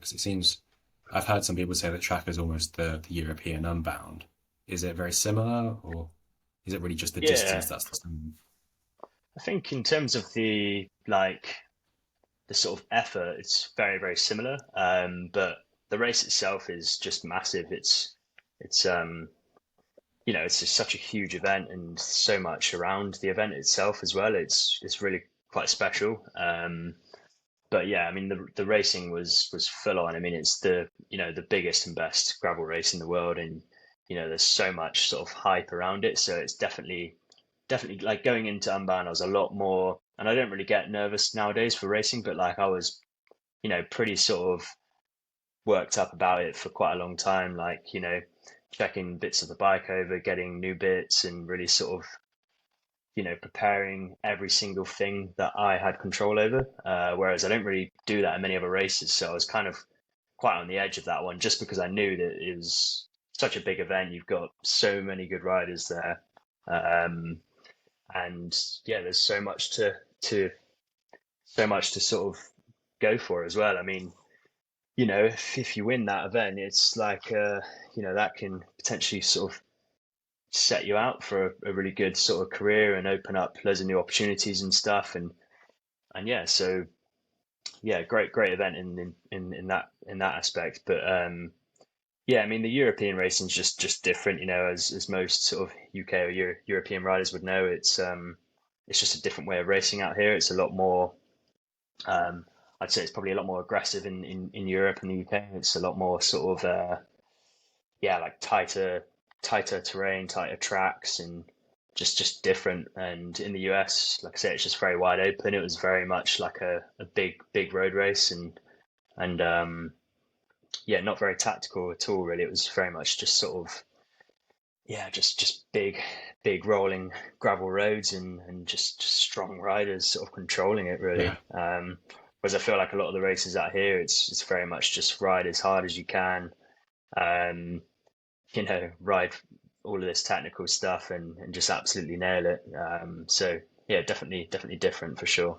Because it seems I've heard some people say that Traka is almost the European Unbound. Is it very similar, or is it really just the Yeah, distance that's the same? I think in terms of the like the sort of effort, it's very, very similar. But the race itself is just massive. It's it's just such a huge event and so much around the event itself as well. It's really quite special. But yeah, I mean the racing was full on. I mean it's the biggest and best gravel race in the world, and there's so much sort of hype around it. So it's definitely like going into Unbound, I was a lot more, and I don't really get nervous nowadays for racing, but like I was, pretty sort of worked up about it for quite a long time. Like checking bits of the bike over, getting new bits, and really sort of preparing every single thing that I had control over. Whereas I don't really do that in many other races, so I was kind of quite on the edge of that one, just because I knew that it was such a big event. You've got so many good riders there. Um, and yeah, there's to so much to sort of go for as well. I mean, if you win that event, it's like that can potentially sort of set you out for a really good sort of career and open up loads of new opportunities and stuff. And yeah, so yeah, great event in that aspect. But yeah, I mean the European racing is just different, as most sort of UK or European riders would know. It's just a different way of racing out here. It's a lot more. Um, I'd say it's probably a lot more aggressive in Europe and the UK. It's a lot more sort of yeah, like tighter terrain, tighter tracks, and just different. And in the US, like I say, it's just very wide open. It was very much like a big road race, and yeah, not very tactical at all. Really, it was very much just sort of yeah, just big rolling gravel roads and just strong riders sort of controlling it Yeah, really. Whereas I feel like a lot of the races out here, it's very much just ride as hard as you can. Um, ride all of this technical stuff and just absolutely nail it. So yeah, definitely different for sure.